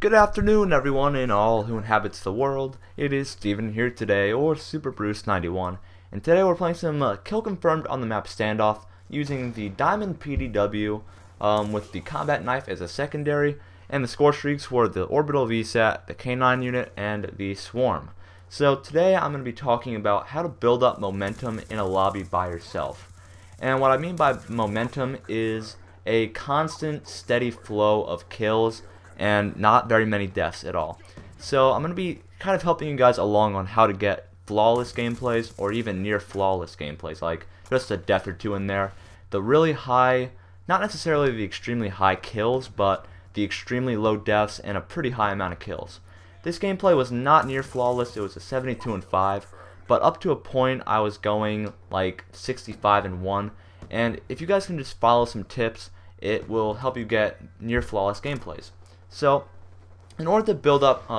Good afternoon, everyone, and all who inhabits the world. It is Steven here today, or Super Bruce 91, and today we're playing some Kill Confirmed on the map Standoff using the Diamond PDW with the Combat Knife as a secondary, and the score streaks were the Orbital VSAT, the K9 unit, and the Swarm. So today I'm going to be talking about how to build up momentum in a lobby by yourself. And what I mean by momentum is a constant, steady flow of kills and not very many deaths at all. So I'm going to be kind of helping you guys along on how to get flawless gameplays or even near flawless gameplays, like just a death or two in there. The really high, not necessarily the extremely high kills, but the extremely low deaths and a pretty high amount of kills. This gameplay was not near flawless. It was a 72-5, but up to a point I was going like 65-1, and if you guys can just follow some tips, it will help you get near flawless gameplays. So, in order to build up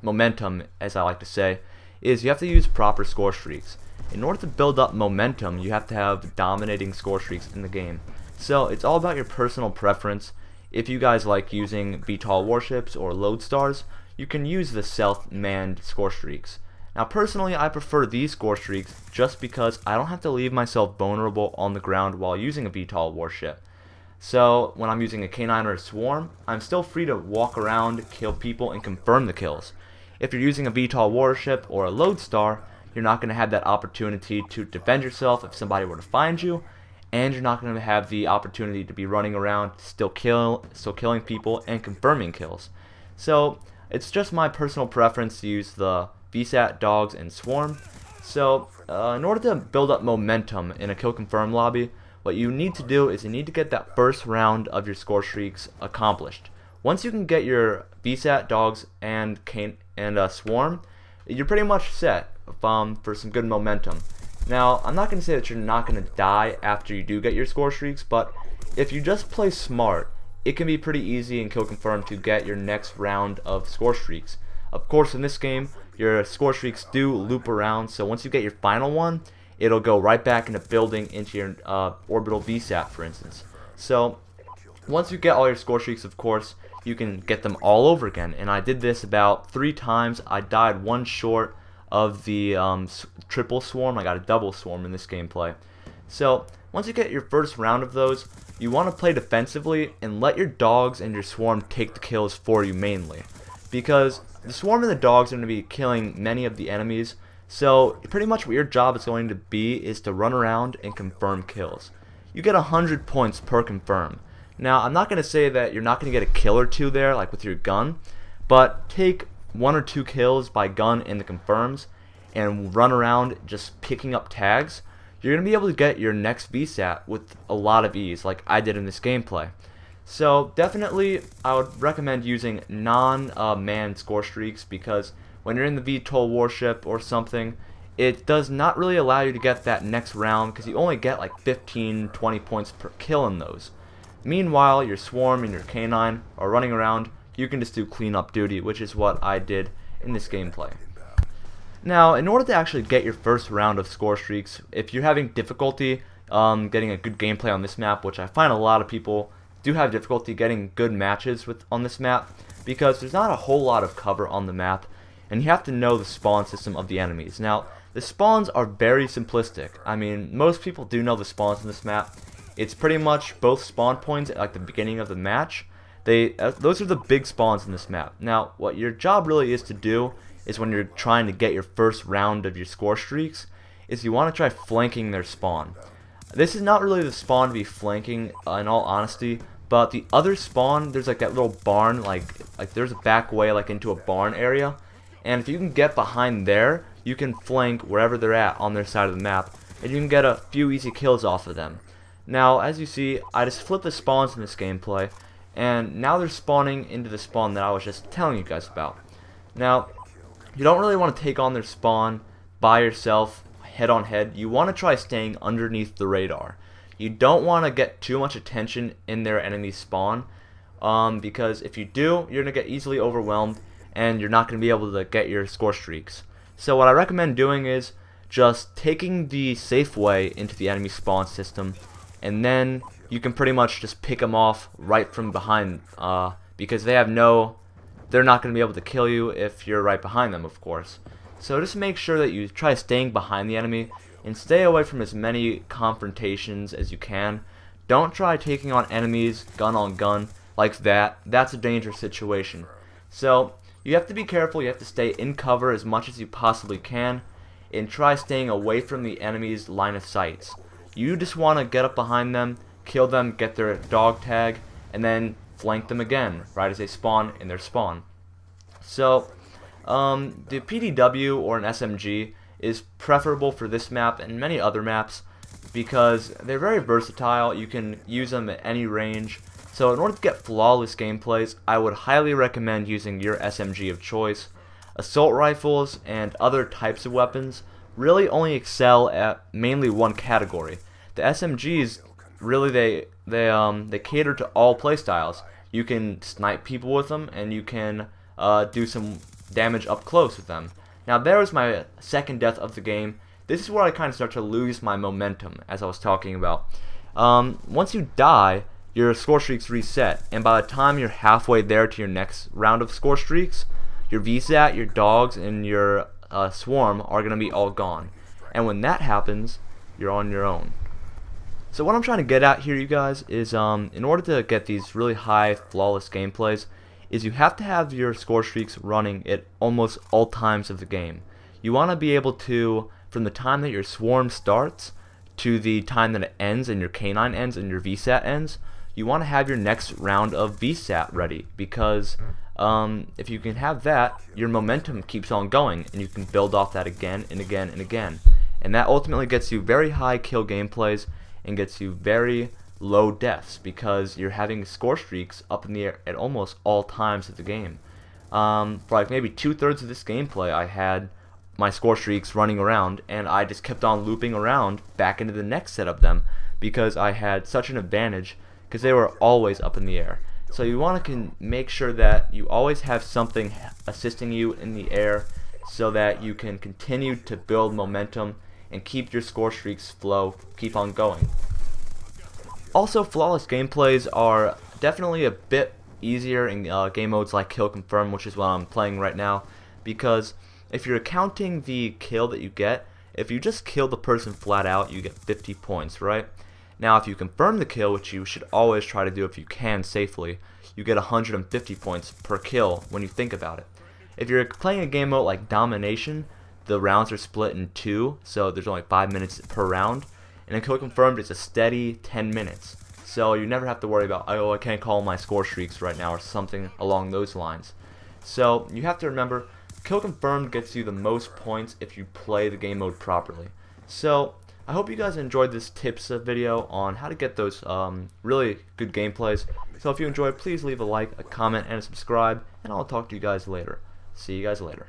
momentum, as I like to say, is you have to use proper score streaks. In order to build up momentum, you have to have dominating score streaks in the game. So, it's all about your personal preference. If you guys like using VTOL warships or lodestars, you can use the self-manned score streaks. Now, personally, I prefer these score streaks just because I don't have to leave myself vulnerable on the ground while using a VTOL warship. So when I'm using a K9 or a Swarm, I'm still free to walk around, kill people, and confirm the kills. If you're using a VTOL warship or a Lodestar, you're not going to have that opportunity to defend yourself if somebody were to find you, and you're not going to have the opportunity to be running around, still killing people and confirming kills. So it's just my personal preference to use the VSAT, Dogs, and Swarm. So in order to build up momentum in a kill confirm lobby, what you need to do is you need to get that first round of your score streaks accomplished. Once you can get your VSAT, Dogs, and Swarm, you're pretty much set for some good momentum. Now, I'm not going to say that you're not going to die after you do get your score streaks, but if you just play smart, it can be pretty easy in Kill Confirmed to get your next round of score streaks. Of course, in this game, your score streaks do loop around, so once you get your final one, it'll go right back into building into your orbital VSAT, for instance. So once you get all your score streaks, of course, you can get them all over again. And I did this about 3 times. I died one short of the triple swarm. I got a double swarm in this gameplay. So once you get your first round of those, you want to play defensively and let your dogs and your swarm take the kills for you mainly, because the swarm and the dogs are going to be killing many of the enemies. So pretty much what your job is going to be is to run around and confirm kills. You get 100 points per confirm. Now, I'm not going to say that you're not going to get a kill or two there, like with your gun, but take 1 or 2 kills by gun in the confirms and run around just picking up tags. You're going to be able to get your next VSAT with a lot of ease, like I did in this gameplay. So definitely, I would recommend using non-manned score streaks, because when you're in the VTOL warship or something, it does not really allow you to get that next round, because you only get like 15-20 points per kill in those. Meanwhile, your Swarm and your K9 are running around. You can just do cleanup duty, which is what I did in this gameplay. Now, in order to actually get your first round of score streaks, if you're having difficulty getting a good gameplay on this map, which I find a lot of people do have difficulty getting good matches on this map, because there's not a whole lot of cover on the map, and you have to know the spawn system of the enemies. Now, the spawns are very simplistic. I mean, most people do know the spawns in this map. It's pretty much both spawn points at like the beginning of the match. Those are the big spawns in this map. Now, what your job really is to do is, when you're trying to get your first round of your score streaks, is you want to try flanking their spawn. This is not really the spawn to be flanking, in all honesty, but the other spawn, there's like that little barn, like there's a back way like into a barn area. And if you can get behind there, you can flank wherever they're at on their side of the map, and you can get a few easy kills off of them. Now, as you see, I just flipped the spawns in this gameplay, and now they're spawning into the spawn that I was just telling you guys about. Now, you don't really want to take on their spawn by yourself, head on head. You want to try staying underneath the radar. You don't want to get too much attention in their enemy spawn, because if you do, you're going to get easily overwhelmed, and you're not going to be able to get your score streaks. So what I recommend doing is just taking the safe way into the enemy spawn system, and then you can pretty much just pick them off right from behind, because they have no they're not going to be able to kill you if you're right behind them, of course. So just make sure that you try staying behind the enemy and stay away from as many confrontations as you can. Don't try taking on enemies gun on gun like that. That's a dangerous situation. So you have to be careful. You have to stay in cover as much as you possibly can and try staying away from the enemy's line of sights. You just want to get up behind them, kill them, get their dog tag, and then flank them again right as they spawn in their spawn. So the PDW or an SMG is preferable for this map and many other maps because they're very versatile. You can use them at any range. So in order to get flawless gameplays, I would highly recommend using your SMG of choice. Assault rifles and other types of weapons really only excel at mainly one category. The SMGs really they cater to all playstyles. You can snipe people with them, and you can do some damage up close with them. Now there was my second death of the game. This is where I kind of start to lose my momentum, as I was talking about. Once you die, your score streaks reset, and by the time you're halfway there to your next round of score streaks, your VSAT, your dogs, and your swarm are going to be all gone. And when that happens, you're on your own. So what I'm trying to get at here, you guys, is in order to get these really high, flawless gameplays, is you have to have your score streaks running at almost all times of the game. You want to be able to, from the time that your swarm starts to the time that it ends and your K9 ends and your VSAT ends, you want to have your next round of VSAT ready, because if you can have that, your momentum keeps on going and you can build off that again and again and again. And that ultimately gets you very high kill gameplays and gets you very low deaths because you're having score streaks up in the air at almost all times of the game. For like maybe 2/3 of this gameplay, I had my score streaks running around, and I just kept on looping around back into the next set of them because I had such an advantage because they were always up in the air. So you want to make sure that you always have something assisting you in the air so that you can continue to build momentum and keep your score streaks flow, keep on going. Also, flawless gameplays are definitely a bit easier in game modes like Kill Confirm, which is what I'm playing right now, because if you're counting the kill that you get, if you just kill the person flat out, you get 50 points, right? Now, if you confirm the kill, which you should always try to do if you can safely, you get 150 points per kill when you think about it. If you're playing a game mode like Domination, the rounds are split in 2, so there's only 5 minutes per round. And in Kill Confirmed, it's a steady 10 minutes. So you never have to worry about, oh, I can't call my score streaks right now, or something along those lines. So you have to remember, Kill Confirmed gets you the most points if you play the game mode properly. So I hope you guys enjoyed this tips video on how to get those really good gameplays. So if you enjoyed, please leave a like, a comment, and a subscribe, and I'll talk to you guys later. See you guys later.